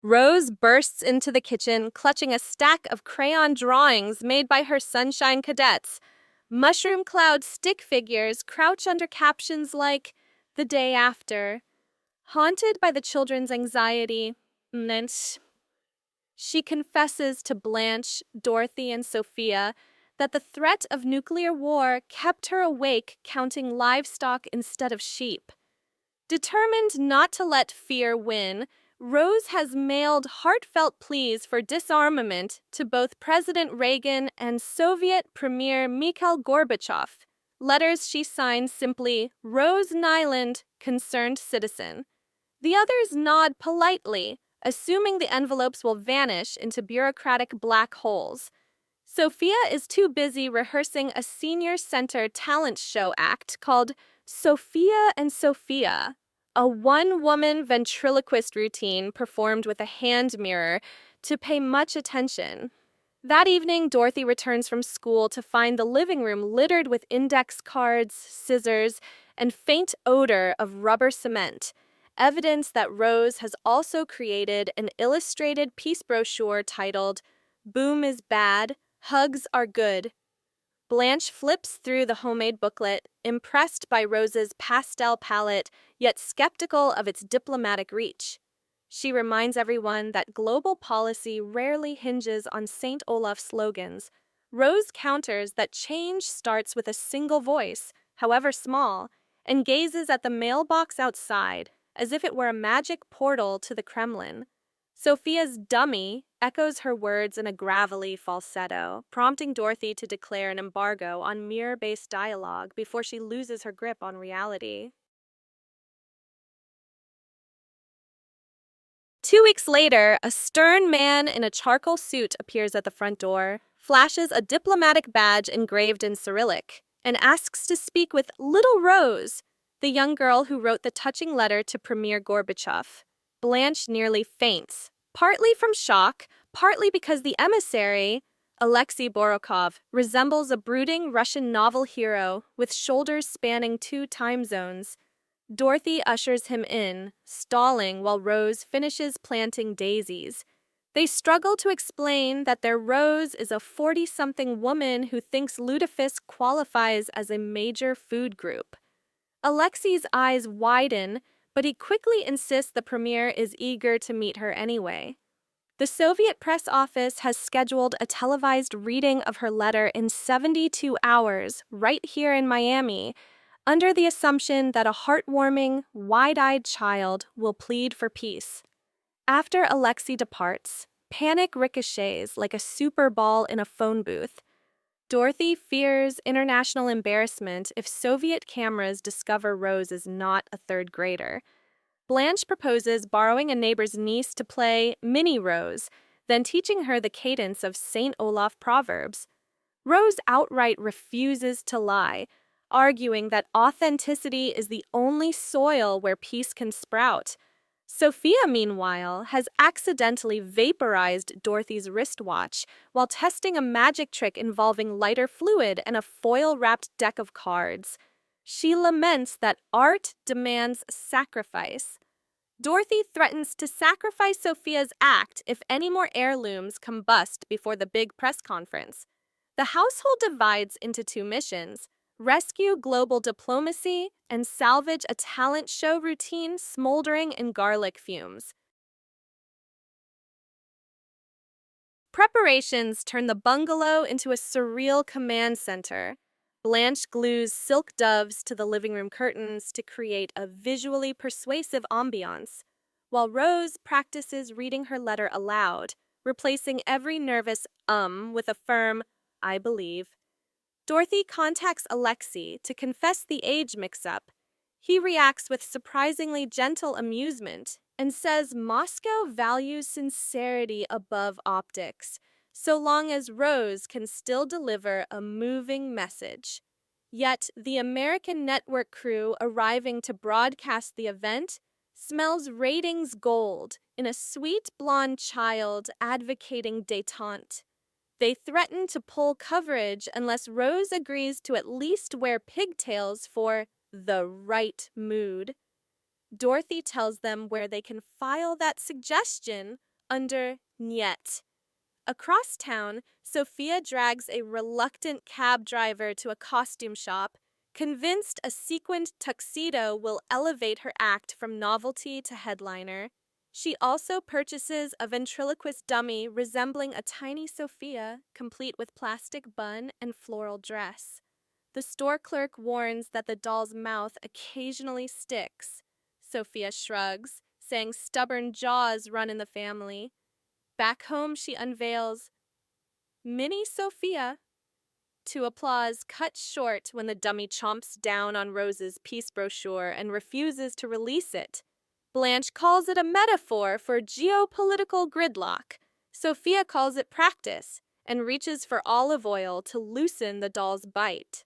Rose bursts into the kitchen, clutching a stack of crayon drawings made by her sunshine cadets. Mushroom cloud stick figures crouch under captions like, "The day after." Haunted by the children's anxiety, she confesses to Blanche, Dorothy, and Sophia that the threat of nuclear war kept her awake counting livestock instead of sheep. Determined not to let fear win, Rose has mailed heartfelt pleas for disarmament to both President Reagan and Soviet Premier Mikhail Gorbachev. Letters she signs simply, "Rose Nyland, concerned citizen." The others nod politely, assuming the envelopes will vanish into bureaucratic black holes. Sophia is too busy rehearsing a senior center talent show act called Sophia and Sophia, a one-woman ventriloquist routine performed with a hand mirror to pay much attention. That evening, Dorothy returns from school to find the living room littered with index cards, scissors, and faint odor of rubber cement, evidence that Rose has also created an illustrated piece brochure titled, "Boom is Bad, Hugs Are Good." Blanche flips through the homemade booklet, impressed by Rose's pastel palette, yet skeptical of its diplomatic reach. She reminds everyone that global policy rarely hinges on St. Olaf slogans. Rose counters that change starts with a single voice, however small, and gazes at the mailbox outside, as if it were a magic portal to the Kremlin. Sophia's dummy echoes her words in a gravelly falsetto, prompting Dorothy to declare an embargo on mirror-based dialogue before she loses her grip on reality. 2 weeks later, a stern man in a charcoal suit appears at the front door, flashes a diplomatic badge engraved in Cyrillic, and asks to speak with Little Rose, the young girl who wrote the touching letter to Premier Gorbachev. Blanche nearly faints, partly from shock, partly because the emissary, Alexei Borokov, resembles a brooding Russian novel hero with shoulders spanning 2 time zones. Dorothy ushers him in, stalling while Rose finishes planting daisies. They struggle to explain that their Rose is a 40-something woman who thinks lutefisk qualifies as a major food group. Alexei's eyes widen, but he quickly insists the premier is eager to meet her anyway. The Soviet press office has scheduled a televised reading of her letter in 72 hours, right here in Miami, under the assumption that a heartwarming, wide-eyed child will plead for peace. After Alexei departs, panic ricochets like a super ball in a phone booth. Dorothy fears international embarrassment if Soviet cameras discover Rose is not a third grader. Blanche proposes borrowing a neighbor's niece to play Mini Rose, then teaching her the cadence of St. Olaf proverbs. Rose outright refuses to lie, arguing that authenticity is the only soil where peace can sprout. Sophia, meanwhile, has accidentally vaporized Dorothy's wristwatch while testing a magic trick involving lighter fluid and a foil-wrapped deck of cards. She laments that art demands sacrifice. Dorothy threatens to sacrifice Sophia's act if any more heirlooms combust before the big press conference. The household divides into 2 missions: rescue global diplomacy and salvage a talent show routine smoldering in garlic fumes. Preparations turn the bungalow into a surreal command center. Blanche glues silk doves to the living room curtains to create a visually persuasive ambiance, while Rose practices reading her letter aloud, replacing every nervous with a firm, "I believe." Dorothy contacts Alexei to confess the age mix-up. He reacts with surprisingly gentle amusement and says Moscow values sincerity above optics, so long as Rose can still deliver a moving message. Yet the American network crew arriving to broadcast the event smells ratings gold in a sweet blonde child advocating détente. They threaten to pull coverage unless Rose agrees to at least wear pigtails for the right mood. Dorothy tells them where they can file that suggestion under "Niet." Across town, Sophia drags a reluctant cab driver to a costume shop, convinced a sequined tuxedo will elevate her act from novelty to headliner. She also purchases a ventriloquist dummy resembling a tiny Sophia, complete with plastic bun and floral dress. The store clerk warns that the doll's mouth occasionally sticks. Sophia shrugs, saying stubborn jaws run in the family. Back home, she unveils Mini Sophia to applause cut short when the dummy chomps down on Rose's peace brochure and refuses to release it. Blanche calls it a metaphor for geopolitical gridlock. Sophia calls it practice and reaches for olive oil to loosen the doll's bite.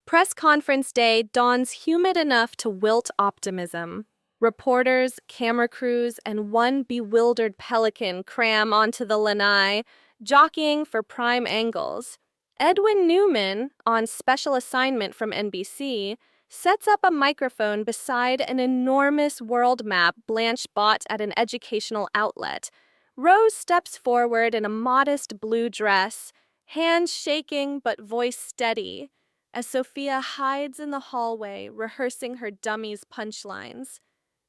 Press conference day dawns humid enough to wilt optimism. Reporters, camera crews, and one bewildered pelican cram onto the lanai, jockeying for prime angles. Edwin Newman, on special assignment from NBC, sets up a microphone beside an enormous world map Blanche bought at an educational outlet. Rose steps forward in a modest blue dress, hands shaking but voice steady, as Sophia hides in the hallway rehearsing her dummy's punchlines.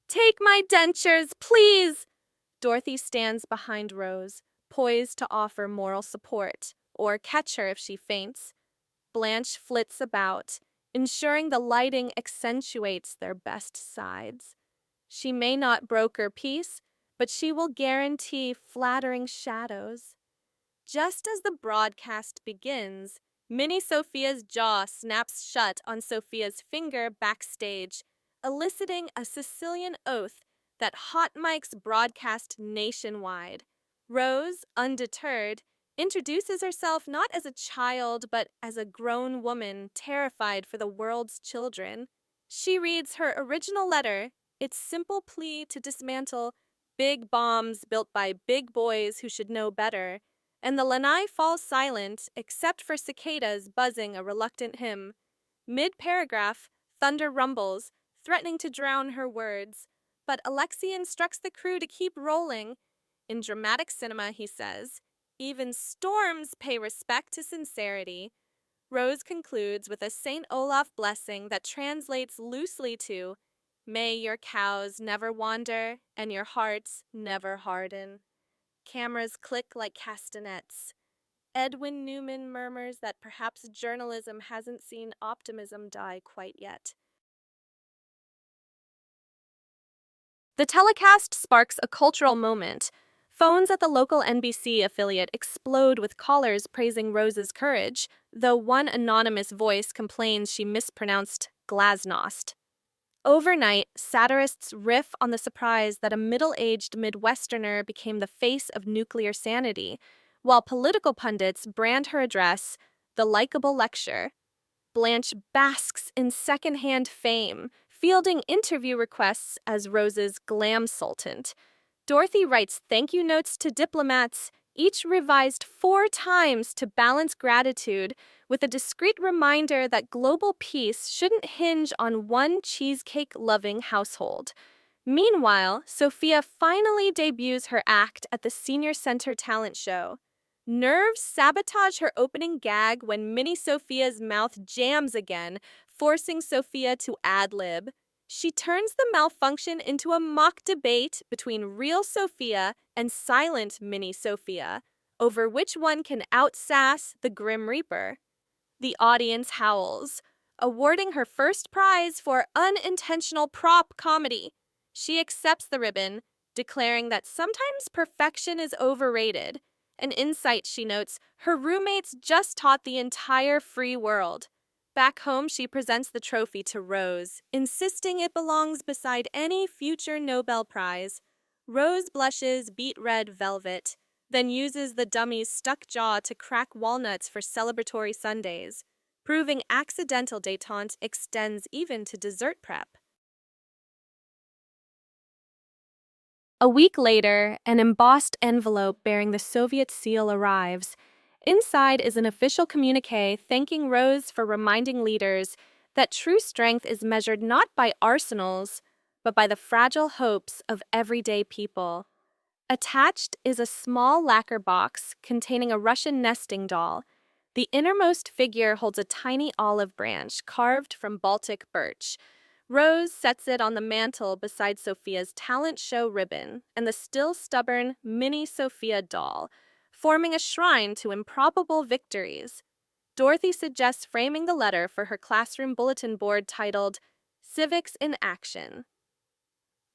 "Take my dentures, please!" Dorothy stands behind Rose, poised to offer moral support, or catch her if she faints. Blanche flits about, ensuring the lighting accentuates their best sides. She may not broker peace, but she will guarantee flattering shadows. Just as the broadcast begins, Mini Sophia's jaw snaps shut on Sophia's finger backstage, eliciting a Sicilian oath that hot mics broadcast nationwide. Rose, undeterred, introduces herself not as a child but as a grown woman terrified for the world's children. She reads her original letter, its simple plea to dismantle big bombs built by big boys who should know better, and the lanai falls silent except for cicadas buzzing a reluctant hymn. Mid-paragraph, thunder rumbles, threatening to drown her words, but Alexei instructs the crew to keep rolling. In dramatic cinema, he says, even storms pay respect to sincerity. Rose concludes with a St. Olaf blessing that translates loosely to, "May your cows never wander and your hearts never harden." Cameras click like castanets. Edwin Newman murmurs that perhaps journalism hasn't seen optimism die quite yet. The telecast sparks a cultural moment. Phones at the local NBC affiliate explode with callers praising Rose's courage, though one anonymous voice complains she mispronounced glasnost. Overnight, satirists riff on the surprise that a middle-aged Midwesterner became the face of nuclear sanity, while political pundits brand her address the likable lecture. Blanche basks in second-hand fame, fielding interview requests as Rose's glam sultant. Dorothy writes thank you notes to diplomats, each revised 4 times to balance gratitude with a discreet reminder that global peace shouldn't hinge on one cheesecake-loving household. Meanwhile, Sophia finally debuts her act at the Senior Center talent show. Nerves sabotage her opening gag when Mini Sophia's mouth jams again, forcing Sophia to ad-lib. She turns the malfunction into a mock debate between real Sophia and silent Mini Sophia over which one can out-sass the Grim Reaper. The audience howls, awarding her first prize for unintentional prop comedy. She accepts the ribbon, declaring that sometimes perfection is overrated. An insight, she notes, her roommates just taught the entire free world. Back home, she presents the trophy to Rose, insisting it belongs beside any future Nobel Prize. Rose blushes beet red velvet, then uses the dummy's stuck jaw to crack walnuts for celebratory sundaes, proving accidental détente extends even to dessert prep. A week later, an embossed envelope bearing the Soviet seal arrives. Inside is an official communiqué thanking Rose for reminding leaders that true strength is measured not by arsenals, but by the fragile hopes of everyday people. Attached is a small lacquer box containing a Russian nesting doll. The innermost figure holds a tiny olive branch carved from Baltic birch. Rose sets it on the mantel beside Sophia's talent show ribbon and the still stubborn mini Sophia doll, forming a shrine to improbable victories. Dorothy suggests framing the letter for her classroom bulletin board titled Civics in Action.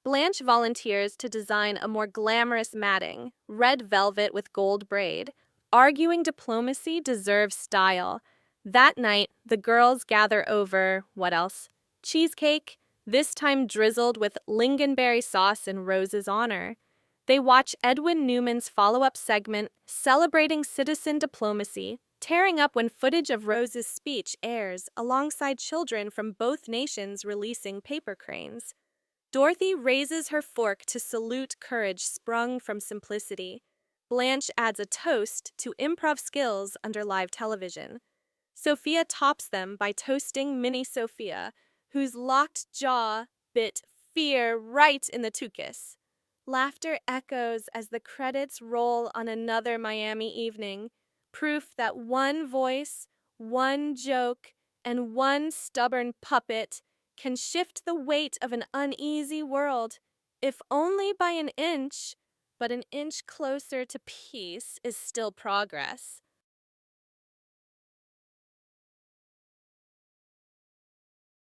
Blanche volunteers to design a more glamorous matting, red velvet with gold braid. Arguing diplomacy deserves style. That night, the girls gather over, what else? Cheesecake, this time drizzled with lingonberry sauce in Rose's honor. They watch Edwin Newman's follow-up segment, Celebrating Citizen Diplomacy, tearing up when footage of Rose's speech airs alongside children from both nations releasing paper cranes. Dorothy raises her fork to salute courage sprung from simplicity. Blanche adds a toast to improv skills under live television. Sophia tops them by toasting Mini Sophia, whose locked jaw bit fear right in the tuchus. Laughter echoes as the credits roll on another Miami evening, proof that one voice, one joke, and one stubborn puppet can shift the weight of an uneasy world, if only by an inch, but an inch closer to peace is still progress.